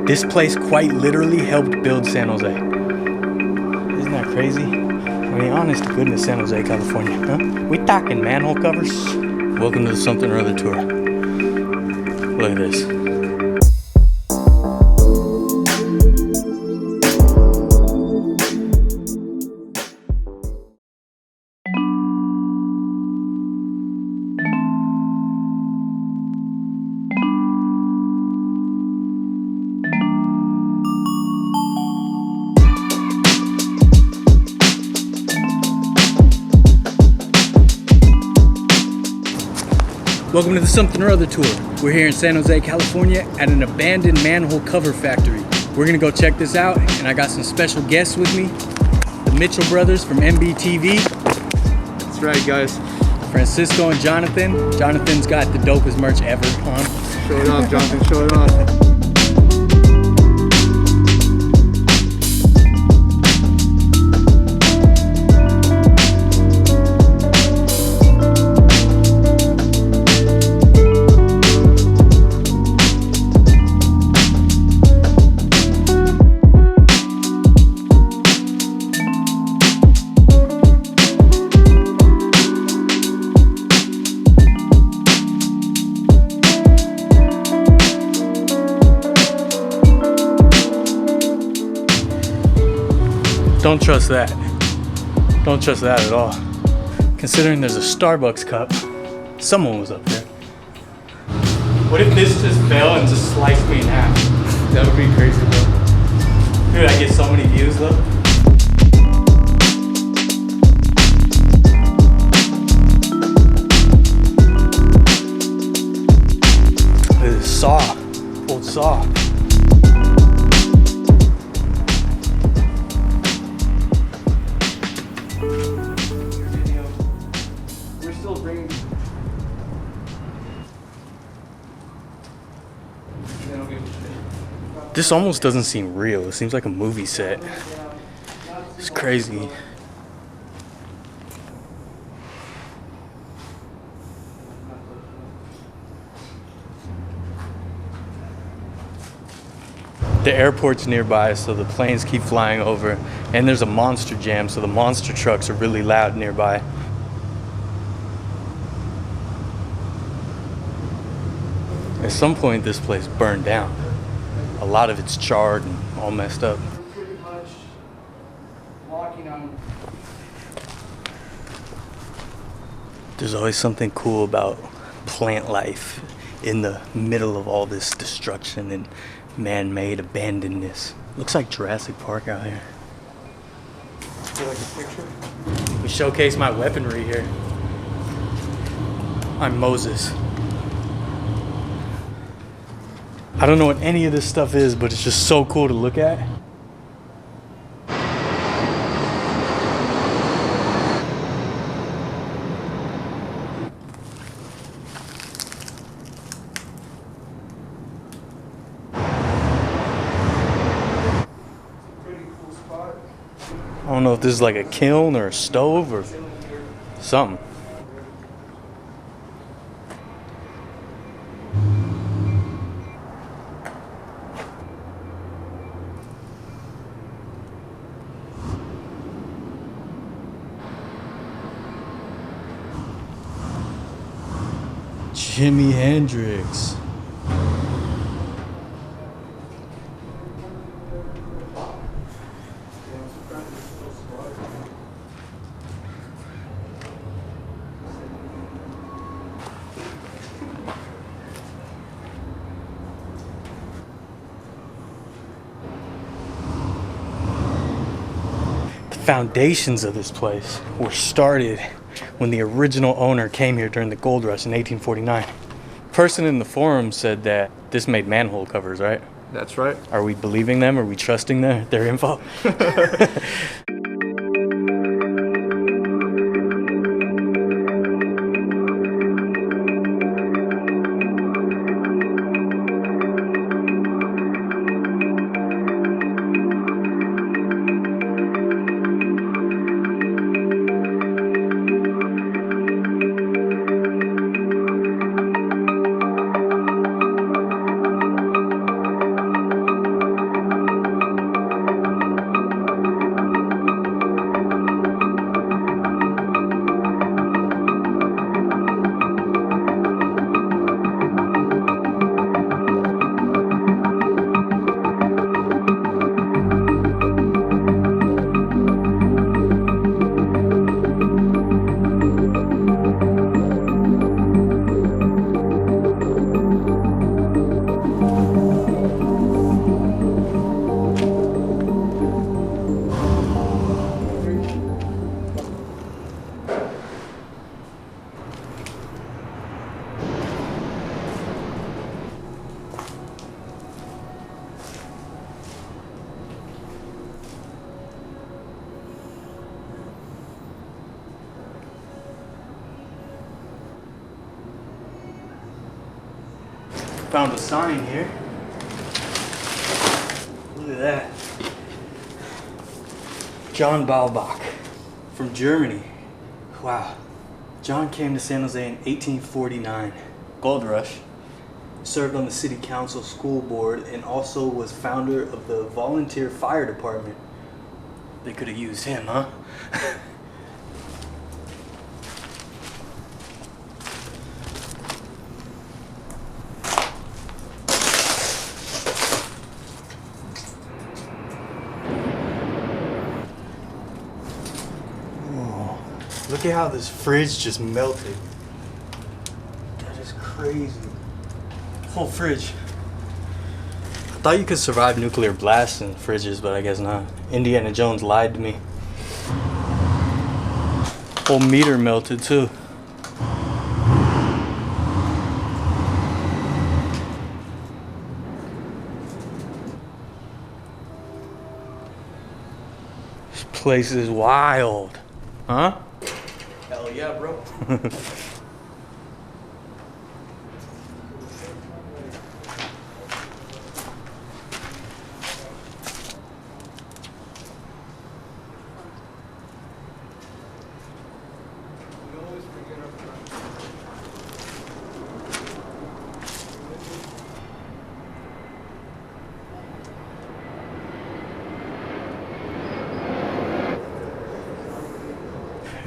This place quite literally helped build San Jose. Isn't that crazy? I mean, honest to goodness, San Jose, California, huh? We talking manhole covers? Welcome to the Somethin Or Other Tour. Look at this. Welcome to the Somethin Or Other Tour. We're here in San Jose, California at an abandoned manhole cover factory. We're gonna go check this out, and I got some special guests with me. The Mitchell brothers from MBTV. That's right, guys. Francisco and Jonathan. Jonathan's got the dopest merch ever on. Show it off, Jonathan, show it off. Don't trust that. Don't trust that at all. Considering there's a Starbucks cup, someone was up there. What if this just fell and just sliced me in half? That would be crazy, bro. Dude, I get so many views though. Look at this saw, old saw. This almost doesn't seem real. It seems like a movie set. It's crazy. The airport's nearby, so the planes keep flying over. And there's a monster jam, so the monster trucks are really loud nearby. At some point, this place burned down. A lot of it's charred and all messed up. Pretty much walking on. There's always something cool about plant life in the middle of all this destruction and man-made abandonedness. Looks like Jurassic Park out here. Feel like a picture? We showcase my weaponry here. I'm Moses. I don't know what any of this stuff is, but it's just so cool to look at. Pretty cool spot. I don't know if this is like a kiln or a stove or something. Jimi Hendrix. The foundations of this place were started when the original owner came here during the gold rush in 1849. Person in the forum said that this made manhole covers, right? That's right. Are we believing them? Are we trusting their info? Found a sign here. Look at that. John Baubach from Germany. Wow. John came to San Jose in 1849. Gold rush. Served on the city council school board and also was founder of the volunteer fire department. They could have used him, huh? Whoa. Look at how this fridge just melted. That is crazy. Whole fridge. I thought you could survive nuclear blasts in fridges, but I guess not. Indiana Jones lied to me. Whole meter melted too. This place is wild. Huh? Hell yeah, bro.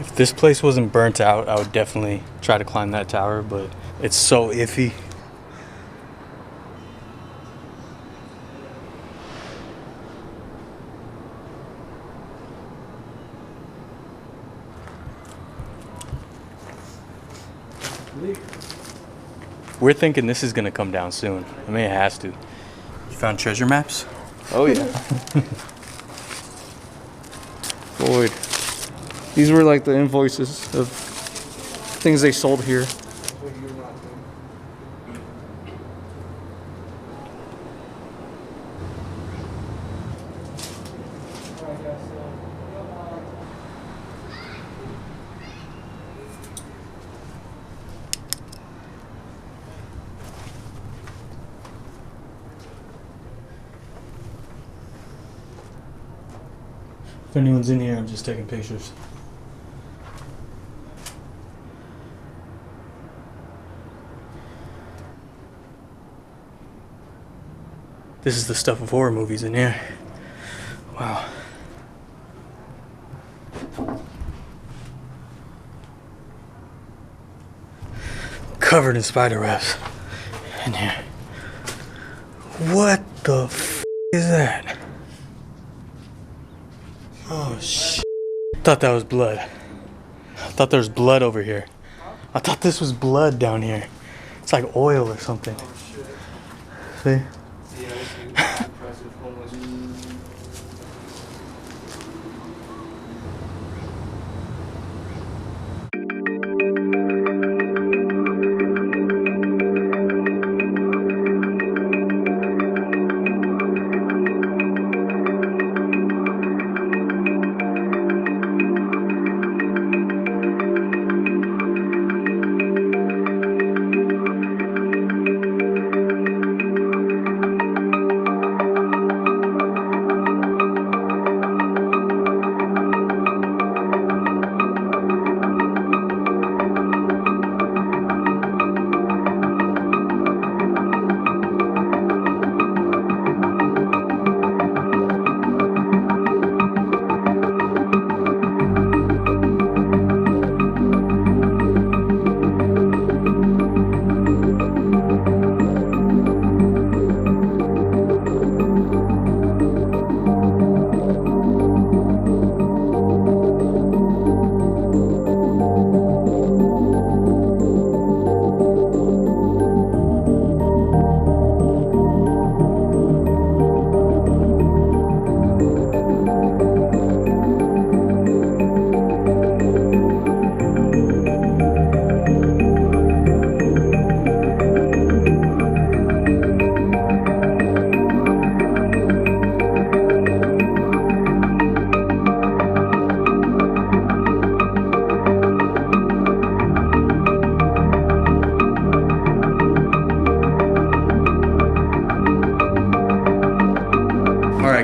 If this place wasn't burnt out, I would definitely try to climb that tower, but it's so iffy. We're thinking this is gonna come down soon. I mean, it has to. You found treasure maps? Oh yeah. Boyd. These were like the invoices of things they sold here. If anyone's in here, I'm just taking pictures. This is the stuff of horror movies in here. Wow. Covered in spider webs in here. What the f is that? Oh shit. I thought that was blood. I thought there was blood over here. I thought this was blood down here. It's like oil or something. See?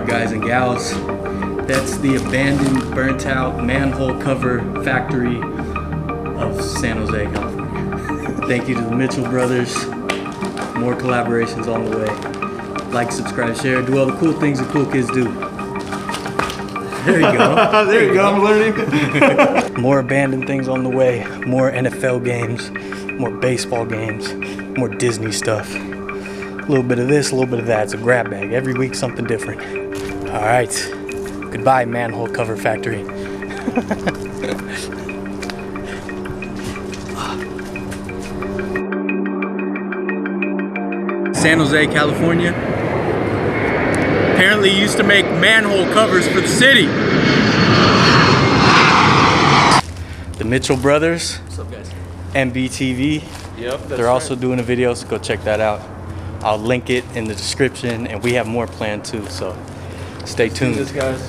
right, guys and gals, that's the abandoned, burnt out manhole cover factory of San Jose, California. Thank you to the Mitchell brothers. More collaborations on the way. Like, subscribe, share, do all the cool things that cool kids do. There you go. There you go, I'm learning. More abandoned things on the way. More NFL games, more baseball games, more Disney stuff. A little bit of this, a little bit of that. It's a grab bag. Every week, something different. All right. Goodbye, manhole cover factory. San Jose, California. Apparently used to make manhole covers for the city. The Mitchell brothers. What's up, guys? MBTV. Yep, They're also doing a video, so go check that out. I'll link it in the description, and we have more planned too, so stay tuned. Guys.